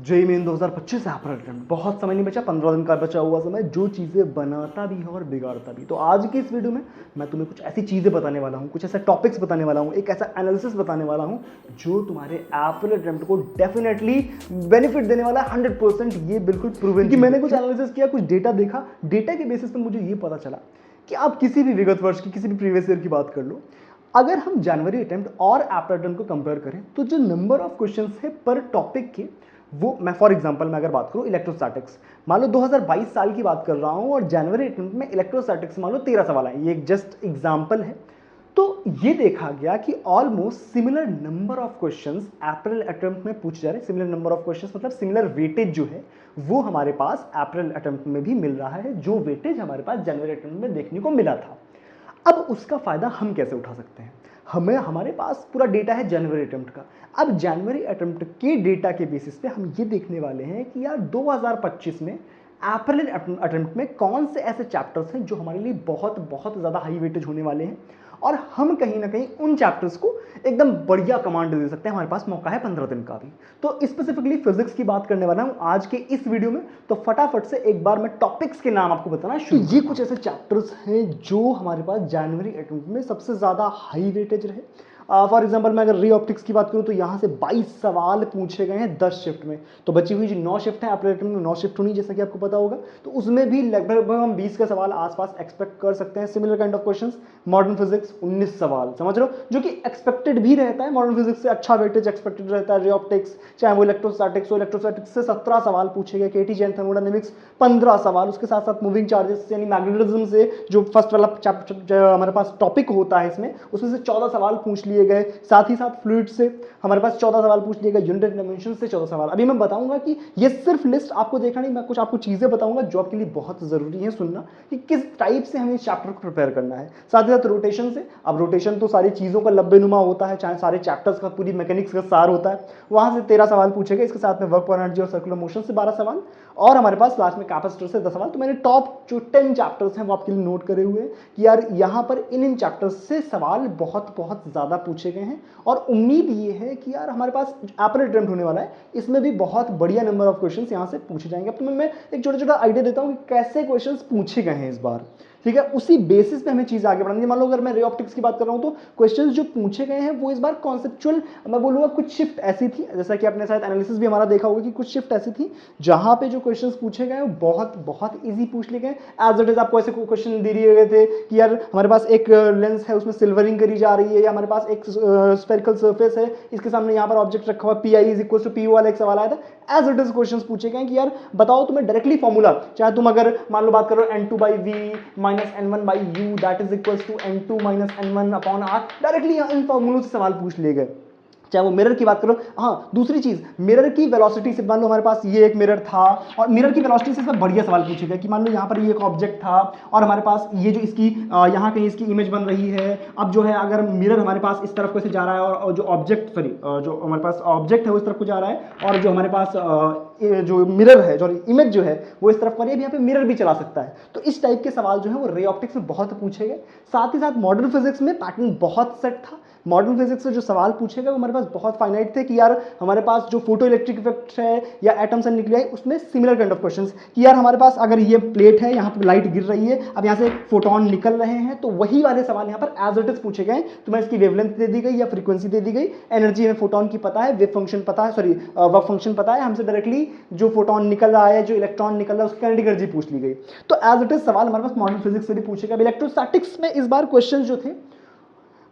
JEE main 2025 अप्रैल attempt, बहुत समय नहीं बचा, 15 दिन का बचा हुआ समय, जो चीज़ें बनाता भी है और बिगाड़ता भी। तो आज की इस वीडियो में मैं तुम्हें कुछ ऐसी चीज़ें बताने वाला हूँ, कुछ ऐसे टॉपिक्स बताने वाला हूँ, एक ऐसा एनालिसिस बताने वाला हूँ जो तुम्हारे अप्रैल अटेम्प्ट को डेफिनेटली बेनिफिट देने वाला है 100%। ये बिल्कुल प्रूवन कि मैंने कुछ एनालिसिस किया, कुछ डेटा देखा, डेटा के बेसिस पर मुझे ये पता चला कि आप किसी भी विगत वर्ष की, किसी भी प्रीवियस ईयर की बात कर लो, अगर हम जनवरी अटेम्प्ट और अप्रैल अटेम्प्ट को कंपेयर करें तो जो नंबर ऑफ क्वेश्चंस है पर टॉपिक के, वो मैं फॉर एग्जांपल मैं अगर बात करूं इलेक्ट्रोस्टैटिक्स, मान लो 2022 साल की बात कर रहा हूं और जनवरी अटेम्प्ट में इलेक्ट्रोस्टैटिक्स मान लो 13 सवाल आए, ये एक जस्ट एग्जांपल है। तो ये देखा गया कि almost similar number of questions April attempt में पूछे जा रहे हैं। सिमिलर नंबर ऑफ क्वेश्चंस मतलब सिमिलर वेटेज जो है वो हमारे पास अप्रैल अटेम्प्ट में भी मिल रहा है, जो वेटेज हमारे पास जनवरी अटेम्प्ट में देखने को मिला था। अब उसका फायदा हम कैसे उठा सकते हैं? हमारे पास पूरा डेटा है जनवरी अटेम्प्ट का। अब जनवरी अटेम्प्ट के डेटा के बेसिस पे हम ये देखने वाले हैं कि यार 2025 में अप्रैल अटेम्प्ट में कौन से ऐसे चैप्टर्स हैं जो हमारे लिए बहुत बहुत ज़्यादा हाई वेटेज होने वाले हैं, और हम कहीं ना कहीं उन चैप्टर्स को एकदम बढ़िया कमांड दे सकते हैं। हमारे पास मौका है 15 दिन का भी। तो स्पेसिफिकली फिजिक्स की बात करने वाला हूं आज के इस वीडियो में। तो फटाफट से एक बार मैं टॉपिक्स के नाम आपको बताना शुरू। ये कुछ ऐसे चैप्टर्स हैं जो हमारे पास जनवरी अटेम्प्ट में सबसे ज्यादा हाई वेटेज रहे। फॉर एग्जाम्पल मैं अगर री ऑप्टिक्स की बात करूं तो यहां से 22 सवाल पूछे गए हैं 10 शिफ्ट में। तो बची हुई जो 9 शिफ्ट है अप्रैल अटेम्प्ट में 9 शिफ्ट होनी, जैसा कि आपको पता होगा, तो उसमें भी लगभग हम 20 का सवाल आसपास एक्सपेक्ट कर सकते हैं। Similar kind of questions modern physics 19 सवाल, समझ लो, जो कि एक्सपेक्टेड भी रहता है। मॉडर्न फिजिक्स से अच्छा वेटेज एक्सपेक्टेड रहता है। री ऑप्टिक्स चाहे वो इलेक्ट्रोस्टैटिक्स हो, इलेक्ट्रोस्टैटिक्स से 17 सवाल पूछे गए। केटी जैन थर्मोडायनेमिक्स 15 सवाल, उसके साथ साथ मूविंग चार्जेस यानी मैग्नेटिज्म से जो फर्स्ट वाला चैप्टर हमारे पास टॉपिक होता है इसमें, उसमें से 14 सवाल पूछ लिए गए। साथ ही साथ फ्लूइड से हमारे पास 14 सवाल पूछ लिए गए। यूनिट डायमेंशन से 14 सवाल। अभी मैं बताऊंगा कि ये सिर्फ लिस्ट आपको देखना नहीं, मैं कुछ आपको चीजें बताऊंगा जो आपके लिए बहुत जरूरी है सुनना, कि किस टाइप से हमें इस चैप्टर को प्रिपेयर करना है। साथ ही साथ रोटेशन से, अब रोटेशन तो सारी चीजों का लंबेनुमा होता है, चाहे सारे चैप्टर्स का पूरी मैकेनिक्स का सार होता है, वहां से 13 सवाल पूछे गए। इसके साथ में वर्क पर एनर्जी और सर्कुलर मोशन से 12 सवाल, और हमारे पास लास्ट में कैपेसिटर से 10 सवाल। तो मैंने टॉप जो 10 चैप्टर्स हैं वो आपके लिए नोट करे हुए हैं कि यार यहाँ पर इन चैप्टर्स से सवाल बहुत बहुत ज्यादा पूछे गए हैं, और उम्मीद ये है कि यार हमारे पास अप्रैल अटेम्प्ट होने वाला है, इसमें भी बहुत बढ़िया नंबर ऑफ क्वेश्चंस यहाँ से पूछे जाएंगे। अब तुम्हें मैं एक छोटा छोटा आइडिया देता हूँ कि कैसे क्वेश्चंस पूछे गए हैं इस बार, ठीक है? उसी बेसिस पे हमें चीज आगे बढ़ानी है। मान लो अगर मैं रे ऑप्टिक्स की बात कर रहा हूं तो क्वेश्चंस जो पूछे गए हैं वो इस बार कॉन्सेप्चुअल, मैं बोलूंगा कुछ शिफ्ट ऐसी थी, जैसा कि आपने शायद एनालिसिस भी हमारा देखा होगा कि कुछ शिफ्ट ऐसी थी जहां पे जो क्वेश्चंस पूछे गए वो बहुत बहुत इजी पूछ लिए गए। एज इट इज आपको ऐसे क्वेश्चन दे दिए गए थे कि यार हमारे पास एक लेंस है, उसमें सिल्वरिंग करी जा रही है, या हमारे पास एक स्फेरिकल सर्फेस है, इसके सामने यहाँ पर ऑब्जेक्ट रखा हुआ, p i is equal to p वाला एक सवाल आया था। एज इट इज क्वेश्चंस पूछे गए कि यार बताओ तुम्हें डायरेक्टली फॉर्मूला, चाहे तुम अगर मान लो बात करो n2/v minus n1/u that is equal to n2 minus n1/r, directly इन फॉर्मूलों से सवाल पूछ लिए गए। चाहे वो मिरर की बात करो, हाँ दूसरी चीज मिरर की वेलोसिटी से, मान लो हमारे पास ये एक मिरर था और मिरर की वेलोसिटी से बढ़िया सवाल पूछे गए कि मान लो यहाँ पर ये एक ऑब्जेक्ट था और हमारे पास ये जो इसकी यहाँ कहीं इसकी इमेज बन रही है। अब जो है अगर मिरर हमारे पास इस तरफ को से जा रहा है और जो ऑब्जेक्ट जो हमारे पास ऑब्जेक्ट है वो इस तरफ को जा रहा है, और जो हमारे पास जो मिरर है, जो इमेज जो है वो इस तरफ को, यहाँ पे मिरर भी चला सकता है। तो इस टाइप के सवाल जो है वो रे ऑप्टिक्स में बहुत पूछे गए। साथ ही साथ मॉडर्न फिजिक्स में पैटर्न बहुत सेट था। मॉडर्न फिजिक्स से जो सवाल पूछे गए वो हमारे पास बहुत फाइनाइट थे कि यार हमारे पास जो फोटो इलेक्ट्रिक इफेक्ट है या एटम्स एंड न्यूक्लियाई, उसमें सिमिलर काइंड ऑफ क्वेश्चंस कि यार हमारे पास अगर ये प्लेट है, यहाँ पर लाइट गिर रही है, अब यहाँ से फोटोन निकल रहे हैं, तो वही वाले सवाल यहाँ पर एज इट इज पूछे गए। तुम्हें इसकी वेवलेंथ दे दी गई या फ्रीक्वेंसी दे दी गई, एनर्जी में फोटोन की पता है, वेव फंक्शन पता है, सॉरी वर्क फंक्शन पता है, हमसे डायरेक्टली जो फोटोन निकल रहा है, जो इलेक्ट्रॉन निकल रहा है, उसकी काइनेटिक एनर्जी पूछ ली गई। तो एज इट इज सवाल हमारे पास मॉडर्न फिजिक्स से भी पूछे गए। इलेक्ट्रोस्टैटिक्स में इस बार क्वेश्चन जो थे,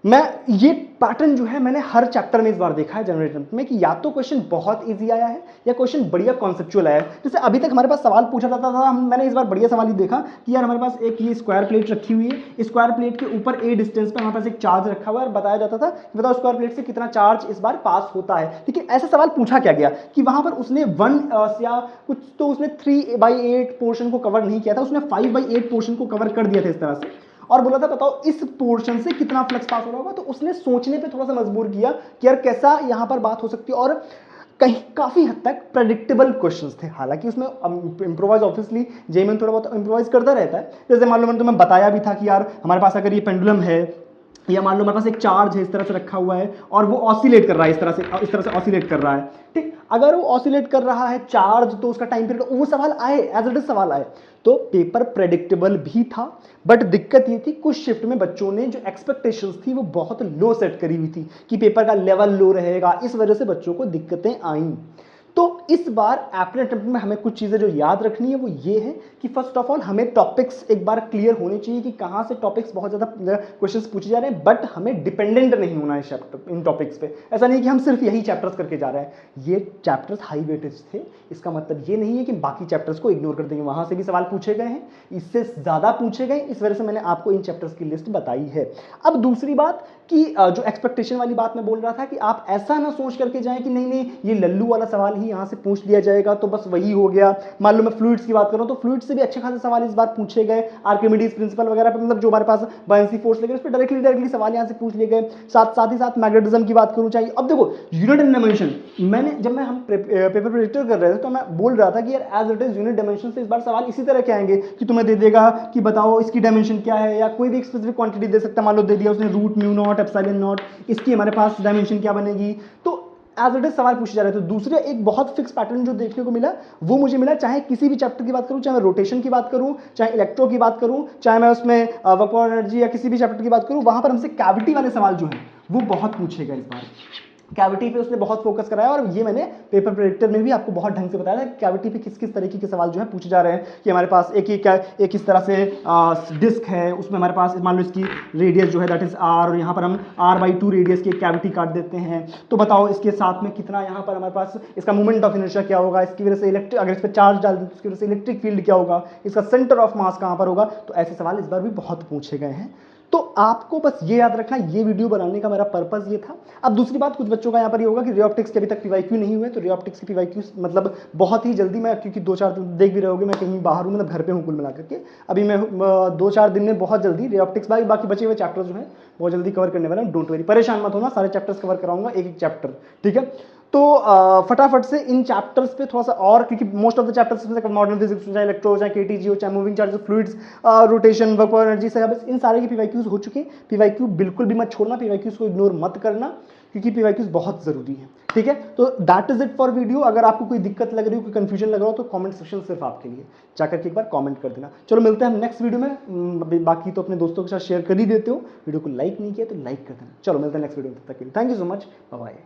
मैं ये पैटर्न जो है मैंने हर चैप्टर में इस बार देखा है जनवरी अटेम्प्ट में, कि या तो क्वेश्चन बहुत इजी आया है या क्वेश्चन बढ़िया कॉन्सेप्चुअल आया है। जैसे अभी तक हमारे पास सवाल पूछा जाता था, मैंने इस बार बढ़िया सवाल ही देखा कि यार हमारे पास एक ये स्क्वायर प्लेट रखी हुई है, स्क्वायर प्लेट के ऊपर ए डिस्टेंस पे हमारे पास एक चार्ज रखा हुआ है, और बताया जाता था कि बताओ स्क्वायर प्लेट से कितना चार्ज इस बार पास होता है। लेकिन ऐसा सवाल पूछा क्या गया कि वहां पर उसने 1 या कुछ, तो उसने 3/8 पोर्शन को कवर नहीं किया था, उसने 5/8 पोर्शन को कवर कर दिया था इस तरह से, और बोला था बताओ इस पोर्शन से कितना फ्लक्स पास हो रहा होगा। तो उसने सोचने पे थोड़ा सा मजबूर किया कि यार कैसा यहां पर बात हो सकती है, और कहीं काफी हद तक प्रेडिक्टेबल क्वेश्चंस थे। हालांकि उसमें इंप्रोवाइज ऑब्वियसली जेईई थोड़ा बहुत इंप्रोवाइज करता रहता है। जैसे मान लो मैंने तुम्हें बताया भी था कि यार हमारे पास अगर ये पेंडुलम है, या मान लो हमारे पास एक चार्ज है इस तरह से रखा हुआ है और वो ऑसिलेट कर रहा है इस तरह से ऑसिलेट कर रहा है, ठीक। अगर वो ऑसिलेट कर रहा है चार्ज तो उसका टाइम पीरियड, वो सवाल आए, एज इट इज सवाल आए। तो पेपर प्रेडिक्टेबल भी था, बट दिक्कत ये थी कुछ शिफ्ट में बच्चों ने जो एक्सपेक्टेशंस थी वो बहुत लो सेट करी हुई थी कि पेपर का लेवल लो रहेगा, इस वजह से बच्चों को दिक्कतें आई। तो इस बार एप्पल अटेम्प्ट में हमें कुछ चीज़ें जो याद रखनी है वो ये है कि फर्स्ट ऑफ ऑल हमें टॉपिक्स एक बार क्लियर होने चाहिए कि कहाँ से टॉपिक्स बहुत ज़्यादा क्वेश्चंस पूछे जा रहे हैं, बट हमें डिपेंडेंट नहीं होना है चैप्टर इन टॉपिक्स पे। ऐसा नहीं कि हम सिर्फ यही चैप्टर्स करके जा रहे हैं, ये चैप्टर्स हाई वेटेज थे, इसका मतलब ये नहीं है कि बाकी चैप्टर्स को इग्नोर कर देंगे, वहाँ से भी सवाल पूछे गए हैं, इससे ज़्यादा पूछे गए, इस वजह से मैंने आपको इन चैप्टर्स की लिस्ट बताई है। अब दूसरी बात कि जो एक्सपेक्टेशन वाली बात मैं बोल रहा था कि आप ऐसा ना सोच करके जाएं कि नहीं नहीं ये लल्लू वाला सवाल ही यहाँ से पूछ लिया जाएगा तो बस वही हो गया। मान लो मैं फ्लूइड्स की बात करूँ तो फ्लूइड्स से भी अच्छे खासे सवाल इस बार पूछे गए, आर्किमिडीज प्रिंसिपल वगैरह पे, मतलब जो हमारे पास बायंसी फोर्स लेकर उस पर डायरेक्टली सवाल यहाँ से पूछ लिए गए। साथ ही साथ मैग्नेटिज्म की बात करूँ चाहिए। अब देखो यूनिट एंड डायमेंशन, मैंने जब मैं हम पेपर प्रेडिक्टर कर रहे थे तो मैं बोल रहा था कि यार as it is unit dimension से इस बार सवाल इसी तरह के आएंगे कि तुम्हें दे देगा कि बताओ इसकी डायमेंशन क्या है, या कोई भी एक स्पेसिफिक क्वांटिटी दे सकता है, मान लो दे दिया उसने root mu naught epsilon naught, इसकी हमारे पास डायमेंशन क्या बनेगी, तो एज इट इज सवाल पूछे जा रहे थे। दूसरे एक बहुत फिक्स पैटर्न जो देखने को मिला वो मुझे मिला, चाहे किसी भी चैप्टर की बात करूं, चाहे मैं रोटेशन की बात करूं, चाहे इलेक्ट्रो की बात करूं, चाहे मैं उसमें वर्क पावर एनर्जी या किसी भी चैप्टर की बात करूं, वहां पर हमसे कैविटी वाले सवाल जो है वो बहुत पूछे गए इस बार। कैविटी पे उसने बहुत फोकस कराया और ये मैंने पेपर प्रेडिक्टर में भी आपको बहुत ढंग से बताया था कैविटी पे किस किस तरीके के सवाल जो है पूछे जा रहे हैं। कि हमारे पास एक इस तरह से डिस्क है, उसमें हमारे पास मान लो इसकी रेडियस जो है दैट इज आर, और यहाँ पर हम r/2 रेडियस की एक कैविटी काट देते हैं, तो बताओ इसके साथ में कितना यहाँ पर हमारे पास इसका मोमेंट ऑफ इनर्शिया क्या होगा, इसकी वजह से इलेक्ट्रिक, अगर इस पर चार्ज डाल दें तो इसकी वजह से इलेक्ट्रिक फील्ड क्या होगा, इसका सेंटर ऑफ मास कहाँ पर होगा। तो ऐसे सवाल इस बार भी बहुत पूछे गए हैं। तो आपको बस ये याद रखना, ये वीडियो बनाने का मेरा पर्पस ये था। अब दूसरी बात, कुछ बच्चों का यहाँ पर ये होगा कि रे ऑप्टिक्स के अभी तक पीवाईक्यू नहीं हुए, तो रे ऑप्टिक्स के पीवाईक्यू मतलब बहुत ही जल्दी, मैं क्योंकि 2-4 दिन देख भी रहे होगे, मैं कहीं बाहर हूँ, मतलब घर पे हूँ कुल मिला करके, अभी मैं 2-4 दिन में बहुत जल्दी रे ऑप्टिक्स बाकी बचे हुए चैप्टर्स जो हैं बहुत जल्दी कवर करने वाला हूँ। डोंट वरी, परेशान मत होना, सारे चैप्टर्स कवर कराऊंगा एक एक चैप्टर, ठीक है। तो फटाफट से इन चैप्टर्स पे थोड़ा सा, और क्योंकि मोस्ट ऑफ द चैप्टर्स में मॉडर्न फिजिक्स, चाहे इलेक्ट्रो, चाहे केटीजी हो, चाहे moving charges, fluids, rotation, work power energy से, बस इन सारे के पीवाईक्यूज हो चुके हैं। पीवाईक्यू बिल्कुल भी मत छोड़ना, पीवाईक्यूज को इग्नोर मत करना, क्योंकि पीवाईक्यूज बहुत जरूरी है, ठीक है। तो that is it for video. अगर आपको कोई दिक्कत लग रही हो, कोई कंफ्यूजन लग रहा हो, तो कमेंट सेक्शन सिर्फ आपके लिए, जाकर के एक बार कमेंट कर देना। चलो मिलते हैं हम नेक्स्ट वीडियो में, बाकी तो अपने दोस्तों के साथ शेयर कर ही देते हो, वीडियो को लाइक नहीं किया तो लाइक कर देना। चलो मिलते हैं नेक्स्ट वीडियो में, तब तक के लिए thank you so much, bye bye.